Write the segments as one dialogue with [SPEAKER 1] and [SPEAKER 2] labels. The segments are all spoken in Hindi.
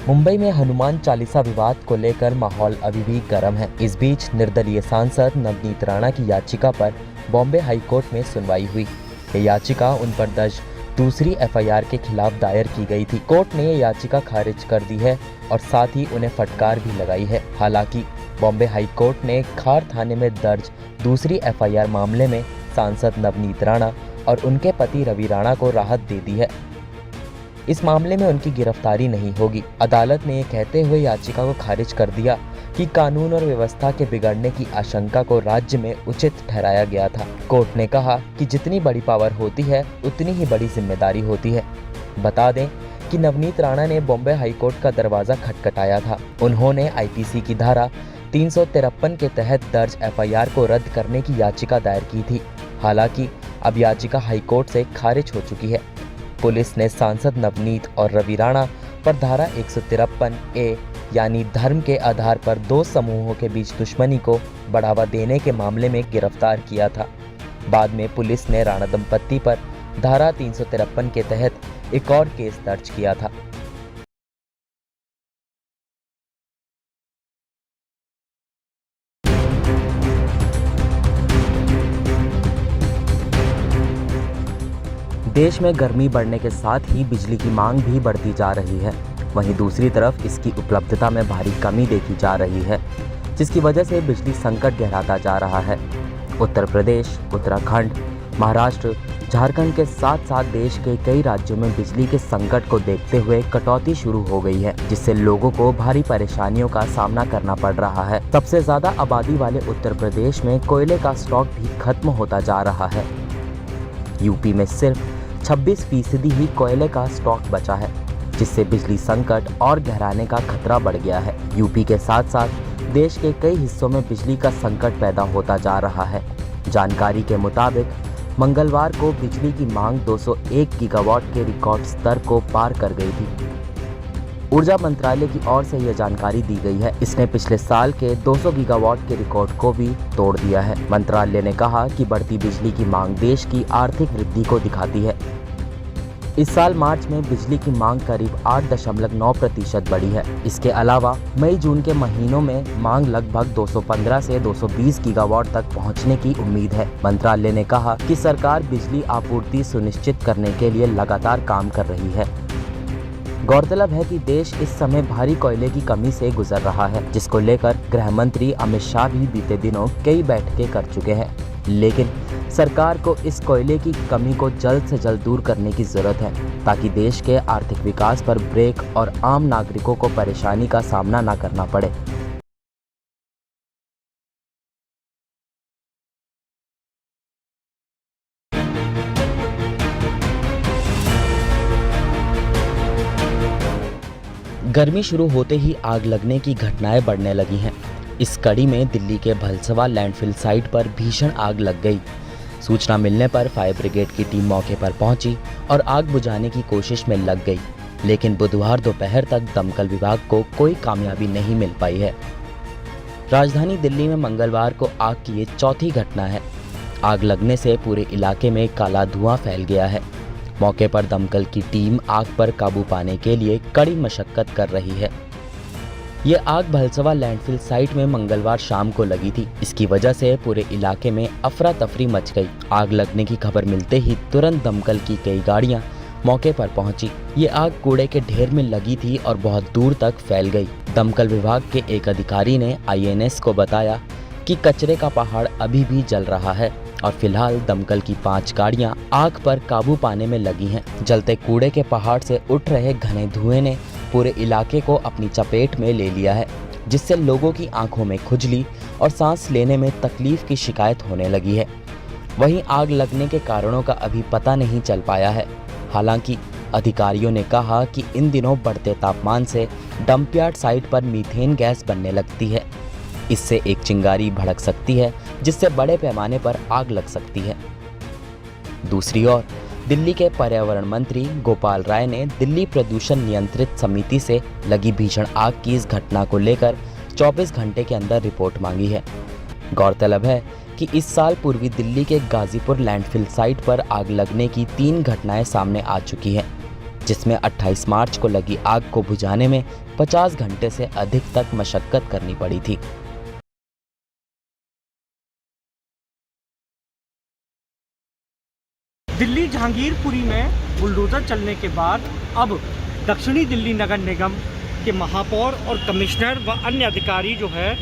[SPEAKER 1] मुंबई में हनुमान चालीसा विवाद को लेकर माहौल अभी भी गर्म है। इस बीच निर्दलीय सांसद नवनीत राणा की याचिका पर बॉम्बे हाई कोर्ट में सुनवाई हुई। ये याचिका उन पर दर्ज दूसरी एफआईआर के खिलाफ दायर की गई थी। कोर्ट ने ये याचिका खारिज कर दी है और साथ ही उन्हें फटकार भी लगाई है। हालांकि बॉम्बे हाई कोर्ट ने खार थाने में दर्ज दूसरी एफआईआर मामले में सांसद नवनीत राणा और उनके पति रवि राणा को राहत दे दी है। इस मामले में उनकी गिरफ्तारी नहीं होगी। अदालत ने ये कहते हुए याचिका को खारिज कर दिया कि कानून और व्यवस्था के बिगड़ने की आशंका को राज्य में उचित ठहराया गया था। कोर्ट ने कहा कि जितनी बड़ी पावर होती है उतनी ही बड़ी जिम्मेदारी होती है। बता दें कि नवनीत राणा ने बॉम्बे हाईकोर्ट का दरवाजा खटखटाया था। उन्होंने आईपीसी की धारा 353 के तहत दर्ज एफआईआर को रद्द करने की याचिका दायर की थी। हालांकि अब याचिका हाईकोर्ट से खारिज हो चुकी है। पुलिस ने सांसद नवनीत और रवि राणा पर धारा 153A यानी धर्म के आधार पर दो समूहों के बीच दुश्मनी को बढ़ावा देने के मामले में गिरफ्तार किया था। बाद में पुलिस ने राणा दंपत्ति पर धारा 353 के तहत एक और केस दर्ज किया था। देश में गर्मी बढ़ने के साथ ही बिजली की मांग भी बढ़ती जा रही है। वहीं दूसरी तरफ इसकी उपलब्धता में भारी कमी देखी जा रही है, जिसकी वजह से बिजली संकट गहराता जा रहा है। उत्तर प्रदेश, उत्तराखंड, महाराष्ट्र, झारखंड के साथ साथ देश के कई राज्यों में बिजली के संकट को देखते हुए कटौती शुरू हो गई है, जिससे लोगों को भारी परेशानियों का सामना करना पड़ रहा है। सबसे ज्यादा आबादी वाले उत्तर प्रदेश में कोयले का स्टॉक भी खत्म होता जा रहा है। यूपी में सिर्फ 26% ही कोयले का स्टॉक बचा है, जिससे बिजली संकट और गहराने का खतरा बढ़ गया है। यूपी के साथ साथ देश के कई हिस्सों में बिजली का संकट पैदा होता जा रहा है। जानकारी के मुताबिक मंगलवार को बिजली की मांग 201 गीगावाट के रिकॉर्ड स्तर को पार कर गई थी। ऊर्जा मंत्रालय की ओर से यह जानकारी दी गई है। इसने पिछले साल के 200 गीगावाट के रिकॉर्ड को भी तोड़ दिया है। मंत्रालय ने कहा कि बढ़ती बिजली की मांग देश की आर्थिक वृद्धि को दिखाती है। इस साल मार्च में बिजली की मांग करीब 8.9% बढ़ी है। इसके अलावा मई-जून के महीनों में मांग लगभग 215 से 220 गीगावाट तक पहुंचने की उम्मीद है। मंत्रालय ने कहा कि सरकार बिजली आपूर्ति सुनिश्चित करने के लिए लगातार काम कर रही है। गौरतलब है कि देश इस समय भारी कोयले की कमी से गुजर रहा है, जिसको लेकर गृह मंत्री अमित शाह भी बीते दिनों कई बैठकें कर चुके हैं। लेकिन सरकार को इस कोयले की कमी को जल्द से जल्द दूर करने की जरूरत है, ताकि देश के आर्थिक विकास पर ब्रेक और आम नागरिकों को परेशानी का सामना न करना पड़े। गर्मी शुरू होते ही आग लगने की घटनाएं बढ़ने लगी हैं। इस कड़ी में दिल्ली के भलसवा लैंडफिल साइट पर भीषण आग लग गई। सूचना मिलने पर फायर ब्रिगेड की टीम मौके पर पहुंची और आग बुझाने की कोशिश में लग गई, लेकिन बुधवार दोपहर तक दमकल विभाग को कोई कामयाबी नहीं मिल पाई है। राजधानी दिल्ली में मंगलवार को आग की ये चौथी घटना है। आग लगने से पूरे इलाके में काला धुआं फैल गया है। मौके पर दमकल की टीम आग पर काबू पाने के लिए कड़ी मशक्कत कर रही है। ये आग भलसवा लैंडफिल साइट में मंगलवार शाम को लगी थी। इसकी वजह से पूरे इलाके में अफरा तफरी मच गई। आग लगने की खबर मिलते ही तुरंत दमकल की कई गाड़ियां मौके पर पहुंची। ये आग कूड़े के ढेर में लगी थी और बहुत दूर तक फैल गई। दमकल विभाग के एक अधिकारी ने INS को बताया कि कचरे का पहाड़ अभी भी जल रहा है और फिलहाल दमकल की 5 गाड़ियां आग पर काबू पाने में लगी हैं। जलते कूड़े के पहाड़ से उठ रहे घने धुएं ने पूरे इलाके को अपनी चपेट में ले लिया है, जिससे लोगों की आंखों में खुजली और सांस लेने में तकलीफ की शिकायत होने लगी है। वहीं आग लगने के कारणों का अभी पता नहीं चल पाया है। हालांकि अधिकारियों ने कहा कि इन दिनों बढ़ते तापमान से डंपयार्ड साइट पर मीथेन गैस बनने लगती है। इससे एक चिंगारी भड़क सकती है, जिससे बड़े पैमाने पर आग लग सकती है। दूसरी ओर दिल्ली के पर्यावरण मंत्री गोपाल राय ने दिल्ली प्रदूषण नियंत्रित समिति से लगी भीषण आग की इस घटना को लेकर 24 घंटे के अंदर रिपोर्ट मांगी है। गौरतलब है कि इस साल पूर्वी दिल्ली के गाजीपुर लैंडफिल साइट पर आग लगने की 3 घटनाएं सामने आ चुकी हैं। जिसमें 28 मार्च को लगी आग को बुझाने में 50 घंटे से अधिक तक मशक्कत करनी पड़ी थी।
[SPEAKER 2] दिल्ली जहांगीरपुरी में बुलडोजर चलने के बाद अब दक्षिणी दिल्ली नगर निगम के महापौर और कमिश्नर व अन्य अधिकारी जो है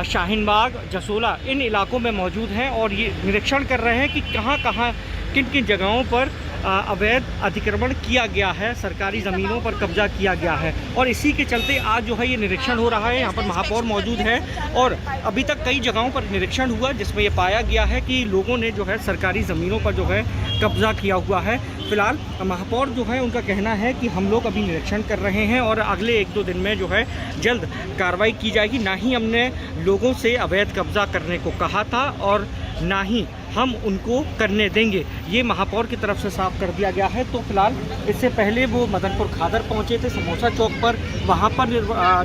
[SPEAKER 2] शाहीन बाग, जसोला इन इलाकों में मौजूद हैं और ये निरीक्षण कर रहे हैं कि कहां किन किन जगहों पर अवैध अतिक्रमण किया गया है, सरकारी ज़मीनों पर कब्जा किया गया है। और इसी के चलते आज जो है ये निरीक्षण हो रहा है। यहाँ पर महापौर मौजूद है और अभी तक कई जगहों पर निरीक्षण हुआ जिसमें ये पाया गया है कि लोगों ने जो है सरकारी ज़मीनों पर जो है कब्जा किया हुआ है। फिलहाल महापौर जो है उनका कहना है कि हम लोग अभी निरीक्षण कर रहे हैं और अगले 1-2 दिन में जो है जल्द कार्रवाई की जाएगी। ना ही हमने लोगों से अवैध कब्जा करने को कहा था और ना ही हम उनको करने देंगे, ये महापौर की तरफ से साफ कर दिया गया है। तो फिलहाल इससे पहले वो मदनपुर खादर पहुंचे थे, समोसा चौक पर, वहां पर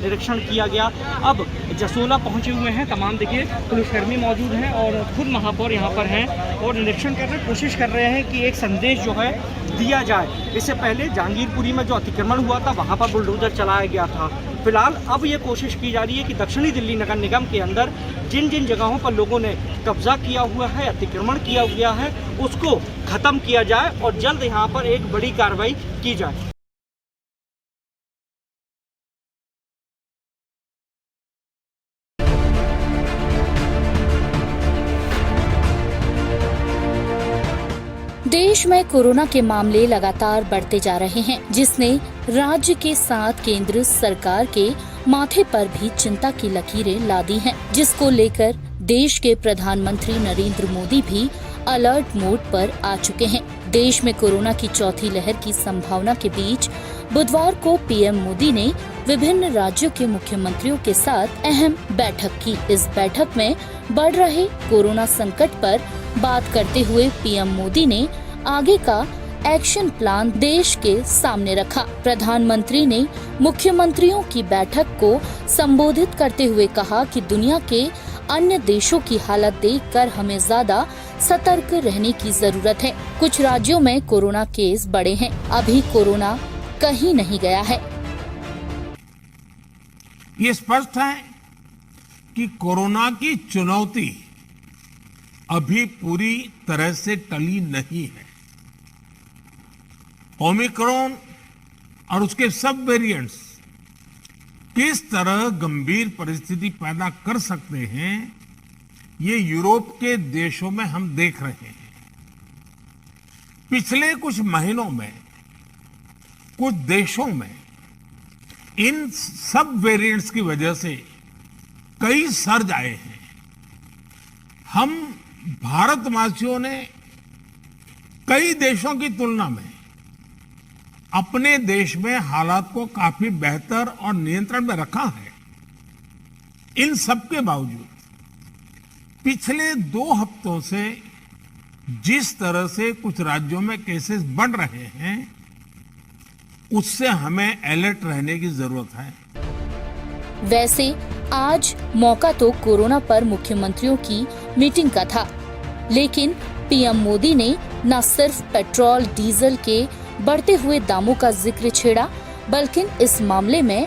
[SPEAKER 2] निरीक्षण किया गया। अब जसोला पहुंचे हुए हैं, तमाम देखिए पुलिसकर्मी मौजूद हैं और खुद महापौर यहां पर हैं और निरीक्षण कर रहे हैं, कोशिश कर रहे हैं कि एक संदेश जो है दिया जाए। इससे पहले जहांगीरपुरी में जो अतिक्रमण हुआ था वहाँ पर बुलडोजर चलाया गया था। फिलहाल अब ये कोशिश की जा रही है कि दक्षिणी दिल्ली नगर निगम के अंदर जिन जिन जगहों पर लोगों ने कब्जा किया हुआ है, अतिक्रमण किया गया है, उसको ख़त्म किया जाए और जल्द यहाँ पर एक बड़ी कार्रवाई की जाए।
[SPEAKER 3] देश में कोरोना के मामले लगातार बढ़ते जा रहे हैं, जिसने राज्य के साथ केंद्र सरकार के माथे पर भी चिंता की लकीरें ला दी हैं, जिसको लेकर देश के प्रधानमंत्री नरेंद्र मोदी भी अलर्ट मोड पर आ चुके हैं। देश में कोरोना की चौथी लहर की संभावना के बीच बुधवार को पीएम मोदी ने विभिन्न राज्यों के मुख्यमंत्रियों के साथ अहम बैठक की। इस बैठक में बढ़ रहे कोरोना संकट पर बात करते हुए पीएम मोदी ने आगे का एक्शन प्लान देश के सामने रखा। प्रधानमंत्री ने मुख्यमंत्रियों की बैठक को संबोधित करते हुए कहा कि दुनिया के अन्य देशों की हालत देखकर हमें ज्यादा सतर्क रहने की जरूरत है। कुछ राज्यों में कोरोना केस बढ़े हैं, अभी कोरोना कहीं नहीं गया है।
[SPEAKER 4] ये स्पष्ट है कि कोरोना की चुनौती अभी पूरी तरह से टली नहीं है। ओमिक्रॉन और उसके सब वेरिएंट्स किस तरह गंभीर परिस्थिति पैदा कर सकते हैं, ये यूरोप के देशों में हम देख रहे हैं। पिछले कुछ महीनों में कुछ देशों में इन सब वेरिएंट्स की वजह से कई सर्ज आए हैं। हम भारतवासियों ने कई देशों की तुलना में अपने देश में हालात को काफी बेहतर और नियंत्रण में रखा है। इन सब के बावजूद पिछले 2 हफ्तों से जिस तरह से कुछ राज्यों में केसेस बढ़ रहे हैं, उससे हमें अलर्ट रहने की जरूरत है।
[SPEAKER 3] वैसे आज मौका तो कोरोना पर मुख्यमंत्रियों की मीटिंग का था, लेकिन पीएम मोदी ने न सिर्फ पेट्रोल डीजल के बढ़ते हुए दामों का जिक्र छेड़ा, बल्कि इस मामले में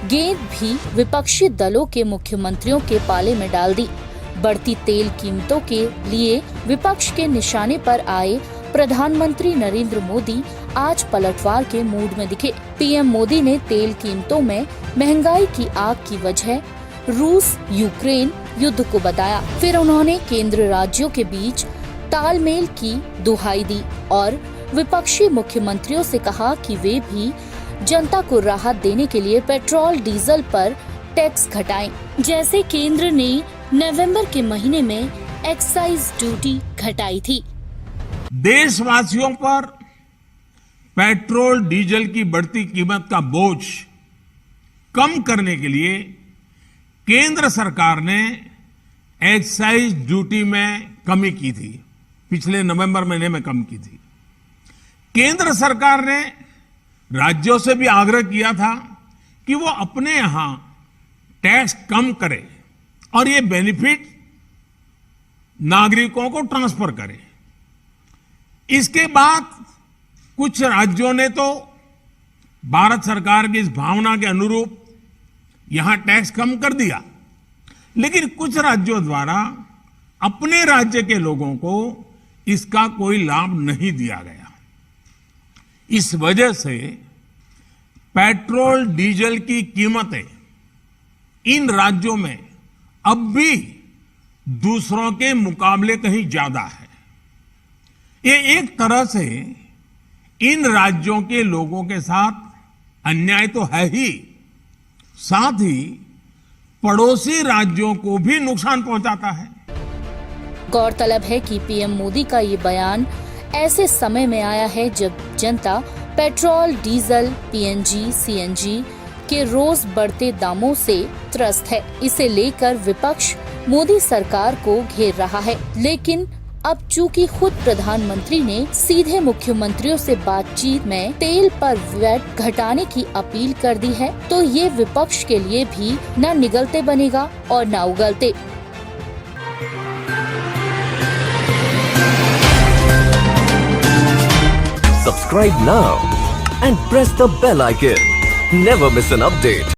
[SPEAKER 3] गेंद भी विपक्षी दलों के मुख्यमंत्रियों के पाले में डाल दी। बढ़ती तेल कीमतों के लिए विपक्ष के निशाने पर आए प्रधानमंत्री नरेंद्र मोदी आज पलटवार के मूड में दिखे। पीएम मोदी ने तेल कीमतों में महंगाई की आग की वजह रूस यूक्रेन युद्ध को बताया। फिर उन्होंने केंद्र राज्यों के बीच तालमेल की दुहाई दी और विपक्षी मुख्यमंत्रियों से कहा कि वे भी जनता को राहत देने के लिए पेट्रोल डीजल पर टैक्स घटाएं, जैसे केंद्र ने नवंबर के महीने में एक्साइज ड्यूटी घटाई थी।
[SPEAKER 4] देशवासियों पर पेट्रोल डीजल की बढ़ती कीमत का बोझ कम करने के लिए केंद्र सरकार ने एक्साइज ड्यूटी में कमी की थी। पिछले नवंबर महीने में कम की थी। केंद्र सरकार ने राज्यों से भी आग्रह किया था कि वो अपने यहां टैक्स कम करे और ये बेनिफिट नागरिकों को ट्रांसफर करे। इसके बाद कुछ राज्यों ने तो भारत सरकार की इस भावना के अनुरूप यहां टैक्स कम कर दिया, लेकिन कुछ राज्यों द्वारा अपने राज्य के लोगों को इसका कोई लाभ नहीं दिया गया। इस वजह से पेट्रोल डीजल की कीमतें इन राज्यों में अब भी दूसरों के मुकाबले कहीं ज्यादा है। ये एक तरह से इन राज्यों के लोगों के साथ अन्याय तो है ही, साथ ही पड़ोसी राज्यों को भी नुकसान पहुंचाता है।
[SPEAKER 3] गौरतलब है कि पीएम मोदी का ये बयान ऐसे समय में आया है जब जनता पेट्रोल, डीजल, पीएनजी, सीएनजी के रोज बढ़ते दामों से त्रस्त है। इसे लेकर विपक्ष मोदी सरकार को घेर रहा है, लेकिन अब चूंकि खुद प्रधानमंत्री ने सीधे मुख्यमंत्रियों से बातचीत में तेल पर वैट घटाने की अपील कर दी है, तो ये विपक्ष के लिए भी न निगलते बनेगा और न उगलते।
[SPEAKER 5] Subscribe now and press the bell icon. Never miss an update.